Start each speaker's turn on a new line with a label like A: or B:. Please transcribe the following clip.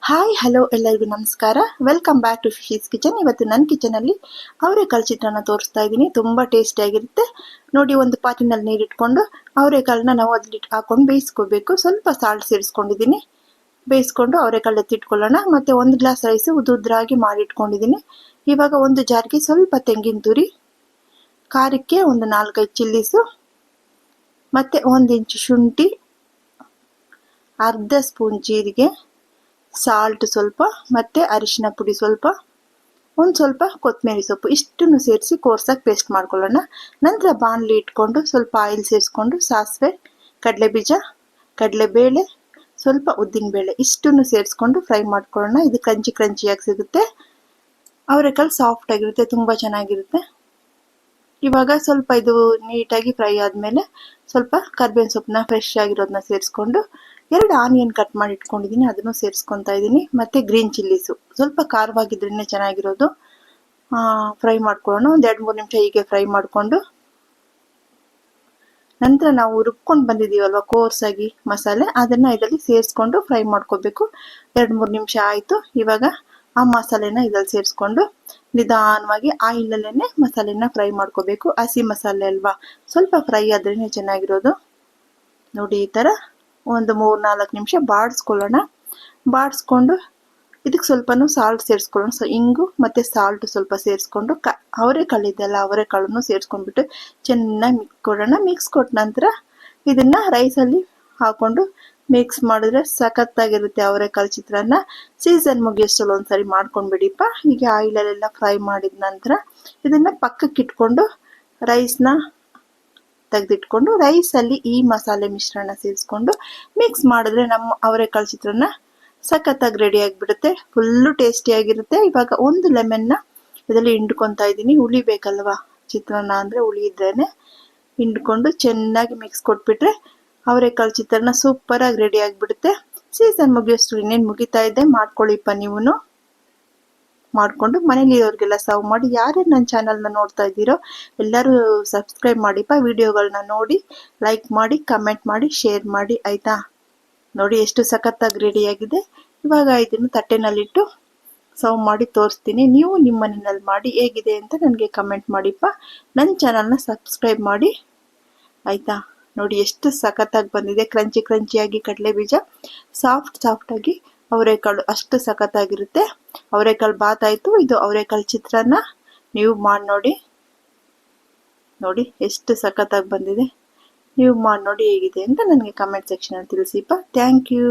A: Hi hello ಎಲ್ಲರಿಗೂ ನಮಸ್ಕಾರ. Welcome back to ಫಿಶೀಸ್ ಕಿಚನ್. ಇವತ್ತು ನನ್ನ ಕಿಚನಲ್ಲಿ ಅವರೆಕಾಳು ಚಿತ್ರಾನ್ನ ತೋರಿಸ್ತಾ ಇದ್ದೀನಿ. ತುಂಬ ಟೇಸ್ಟಿಯಾಗಿರುತ್ತೆ ನೋಡಿ. ಒಂದು ಪಾತ್ರೆಯಲ್ಲಿ ನೀರಿಟ್ಕೊಂಡು ಅವರೆಕಾಳನ್ನ ನಾವು ಅದ್ರಲ್ಲಿ ಹಾಕೊಂಡು ಬೇಯಿಸ್ಕೋಬೇಕು. ಸ್ವಲ್ಪ ಸಾಲ್ಟ್ ಸೇರಿಸ್ಕೊಂಡಿದ್ದೀನಿ. ಬೇಯಿಸ್ಕೊಂಡು ಅವರೆಕಾಳು ಎತ್ತಿಟ್ಕೊಳ್ಳೋಣ. ಮತ್ತು ಒಂದು ಗ್ಲಾಸ್ ರೈಸ್ ಉದ್ರಾಗಿ ಮಾಡಿಟ್ಕೊಂಡಿದ್ದೀನಿ. ಇವಾಗ ಒಂದು ಜಾರ್ಗೆ ಸ್ವಲ್ಪ ತೆಂಗಿನ ತುರಿ, ಖಾರಕ್ಕೆ ಒಂದು 4-5 ಚಿಲ್ಲೀಸು, ಮತ್ತು 1 ಇಂಚು ಶುಂಠಿ, ಅರ್ಧ ಸ್ಪೂನ್ ಜೀರಿಗೆ, ಸಾಲ್ಟ್ ಸ್ವಲ್ಪ, ಮತ್ತು ಅರಿಶಿನ ಪುಡಿ ಸ್ವಲ್ಪ, ಒಂದು ಸ್ವಲ್ಪ ಕೊತ್ತಂಬರಿ ಸೊಪ್ಪು, ಇಷ್ಟನ್ನು ಸೇರಿಸಿ ಕೋರ್ಸಾಗಿ ಪೇಸ್ಟ್ ಮಾಡ್ಕೊಳ್ಳೋಣ. ನಂತರ ಬಾಣಲಿ ಇಟ್ಕೊಂಡು ಸ್ವಲ್ಪ ಆಯಿಲ್ ಸೇರಿಸ್ಕೊಂಡು ಸಾಸಿವೆ, ಕಡಲೆಬೀಜ, ಕಡಲೆಬೇಳೆ, ಸ್ವಲ್ಪ ಉದ್ದಿನಬೇಳೆ ಇಷ್ಟನ್ನು ಸೇರಿಸ್ಕೊಂಡು ಫ್ರೈ ಮಾಡ್ಕೊಳ್ಳೋಣ. ಇದು ಕ್ರಂಚಿಯಾಗಿ ಸಿಗುತ್ತೆ. ಅವರೆಕಾಳು ಸಾಫ್ಟ್ ಆಗಿರುತ್ತೆ, ತುಂಬ ಚೆನ್ನಾಗಿರುತ್ತೆ. ಇವಾಗ ಸ್ವಲ್ಪ ಇದು ನೀಟಾಗಿ ಫ್ರೈ ಆದಮೇಲೆ ಸ್ವಲ್ಪ ಕರ್ಬೇವಿನ ಸೊಪ್ಪನ್ನ ಫ್ರೆಶ್ ಆಗಿರೋದನ್ನ ಸೇರಿಸ್ಕೊಂಡು 2 ಆನಿಯನ್ ಕಟ್ ಮಾಡಿ ಇಟ್ಕೊಂಡಿದ್ದೀನಿ, ಅದನ್ನು ಸೇರಿಸ್ಕೊತಾ ಇದ್ದೀನಿ. ಮತ್ತು ಗ್ರೀನ್ ಚಿಲ್ಲೀಸು ಸ್ವಲ್ಪ ಖಾರವಾಗಿದ್ರೇ ಚೆನ್ನಾಗಿರೋದು. ಫ್ರೈ ಮಾಡ್ಕೊಳ್ಳೋಣ. ಒಂದು 2-3 ನಿಮಿಷ ಹೀಗೆ ಫ್ರೈ ಮಾಡಿಕೊಂಡು ನಂತರ ನಾವು ರುಬ್ಕೊಂಡು ಬಂದಿದ್ದೀವಲ್ವ ಕೋರ್ಸಾಗಿ ಮಸಾಲೆ, ಅದನ್ನು ಇದರಲ್ಲಿ ಸೇರಿಸ್ಕೊಂಡು ಫ್ರೈ ಮಾಡ್ಕೋಬೇಕು. 2-3 ನಿಮಿಷ ಆಯಿತು. ಇವಾಗ ಆ ಮಸಾಲೆನ ಇದರಲ್ಲಿ ಸೇರಿಸ್ಕೊಂಡು ನಿಧಾನವಾಗಿ ಆಯಿಲಲ್ಲೇ ಮಸಾಲೆನ ಫ್ರೈ ಮಾಡ್ಕೋಬೇಕು. ಹಸಿ ಮಸಾಲೆ ಅಲ್ವಾ, ಸ್ವಲ್ಪ ಫ್ರೈ ಆದ್ರೇ ಚೆನ್ನಾಗಿರೋದು. ನೋಡಿ ಈ ಥರ ಒಂದು 3-4 ನಿಮಿಷ ಬಾಡಿಸ್ಕೊಳ್ಳೋಣ. ಬಾಡಿಸ್ಕೊಂಡು ಇದಕ್ಕೆ ಸ್ವಲ್ಪನೂ ಸಾಲ್ಟ್ ಸೇರಿಸ್ಕೊಳ್ಳೋಣ. ಇಂಗು ಮತ್ತು ಸಾಲ್ಟ್ ಸ್ವಲ್ಪ ಸೇರಿಸ್ಕೊಂಡು ಅವರೆಕಾಳು ಇದೆಲ್ಲ ಅವರೆಕಾಳನ್ನು ಸೇರಿಸ್ಕೊಂಡ್ಬಿಟ್ಟು ಚೆನ್ನಾಗಿ ಮಿಕ್ಸ್ ಕೊಟ್ಟ ನಂತರ ಇದನ್ನು ರೈಸಲ್ಲಿ ಹಾಕ್ಕೊಂಡು ಮಿಕ್ಸ್ ಮಾಡಿದ್ರೆ ಸಖತ್ತಾಗಿರುತ್ತೆ ಅವರೆಕಾಳು ಚಿತ್ರಾನ್ನ. ಸೀಸನ್ ಮುಗಿಯೋಷ್ಟರಲ್ಲಿ ಒಂದ್ಸರಿ ಮಾಡ್ಕೊಂಡ್ಬಿಡಿಪ್ಪ. ಹೀಗೆ ಆಯಿಲಲ್ಲೆಲ್ಲ ಫ್ರೈ ಮಾಡಿದ ನಂತರ ಇದನ್ನು ಪಕ್ಕಕ್ಕೆ ಇಟ್ಕೊಂಡು ರೈಸ್ನ ತೆಗೆದಿಟ್ಕೊಂಡು ರೈಸಲ್ಲಿ ಈ ಮಸಾಲೆ ಮಿಶ್ರಣ ಸೇರಿಸ್ಕೊಂಡು ಮಿಕ್ಸ್ ಮಾಡಿದ್ರೆ ನಮ್ಮ ಅವರೆಕಾಳು ಚಿತ್ರಾನ್ನ ಸಖತ್ತಾಗಿ ರೆಡಿ ಆಗಿಬಿಡುತ್ತೆ. ಫುಲ್ಲು ಟೇಸ್ಟಿಯಾಗಿರುತ್ತೆ. ಇವಾಗ ಒಂದು ಲೆಮನ್ನ ಇದರಲ್ಲಿ ಹಿಂಡ್ಕೊತಾ ಇದ್ದೀನಿ. ಹುಳಿ ಬೇಕಲ್ವಾ ಚಿತ್ರಾನ್ನ ಅಂದರೆ, ಹುಳಿ ಇದ್ರೇ ಹಿಂಡ್ಕೊಂಡು ಚೆನ್ನಾಗಿ ಮಿಕ್ಸ್ ಕೊಟ್ಬಿಟ್ರೆ ಅವರೆಕಾಳು ಚಿತ್ರಾನ್ನ ಸೂಪರಾಗಿ ರೆಡಿ ಆಗಿಬಿಡುತ್ತೆ. ಸೀಸನ್ ಮುಗಿಯೋಷ್ಟು ಇನ್ನೇನು ಮುಗಿತಾ ಇದೆ. ಮಾಡ್ಕೊಳ್ಳಿಪ್ಪ ನೀವು ಮಾಡಿಕೊಂಡು ಮನೇಲಿರೋರಿಗೆಲ್ಲ ಸರ್ವ್ ಮಾಡಿ. ಯಾರ್ಯಾರು ನನ್ನ ಚಾನಲ್ನ ನೋಡ್ತಾ ಇದ್ದೀರೋ ಎಲ್ಲರೂ ಸಬ್ಸ್ಕ್ರೈಬ್ ಮಾಡಿಪ್ಪ. ವಿಡಿಯೋಗಳನ್ನ ನೋಡಿ ಲೈಕ್ ಮಾಡಿ, ಕಮೆಂಟ್ ಮಾಡಿ, ಶೇರ್ ಮಾಡಿ ಆಯಿತಾ. ನೋಡಿ ಎಷ್ಟು ಸಖತ್ತಾಗಿ ರೆಡಿಯಾಗಿದೆ. ಇವಾಗ ಇದನ್ನು ತಟ್ಟೆನಲ್ಲಿಟ್ಟು ಸರ್ವ್ ಮಾಡಿ ತೋರಿಸ್ತೀನಿ. ನೀವು ನಿಮ್ಮ ಮನೆಯಲ್ಲಿ ಮಾಡಿ ಹೇಗಿದೆ ಅಂತ ನನಗೆ ಕಮೆಂಟ್ ಮಾಡಿಪ್ಪ. ನನ್ನ ಚಾನಲ್ನ ಸಬ್ಸ್ಕ್ರೈಬ್ ಮಾಡಿ ಆಯಿತಾ. ನೋಡಿ ಎಷ್ಟು ಸಖತ್ತಾಗಿ ಬಂದಿದೆ. ಕ್ರಂಚಿಯಾಗಿ ಕಡಲೆಬೀಜ, ಸಾಫ್ಟಾಗಿ ಅವರೆಕಾಳು ಅಷ್ಟು ಸಖತ್ತಾಗಿರುತ್ತೆ. ಅವರೆಕಾಳು ಬಾತ್ ಆಯಿತು. ಇದು ಅವರೆಕಾಳು ಚಿತ್ರಾನ್ನ ನೀವು ಮಾಡಿ ನೋಡಿ ಎಷ್ಟು ಸಖತ್ತಾಗಿ ಬಂದಿದೆ. ನೀವು ಮಾಡಿ ನೋಡಿ ಹೇಗಿದೆ ಅಂತ ನನಗೆ ಕಮೆಂಟ್ ಸೆಕ್ಷನಲ್ಲಿ ತಿಳಿಸಿಪ್ಪ. Thank you.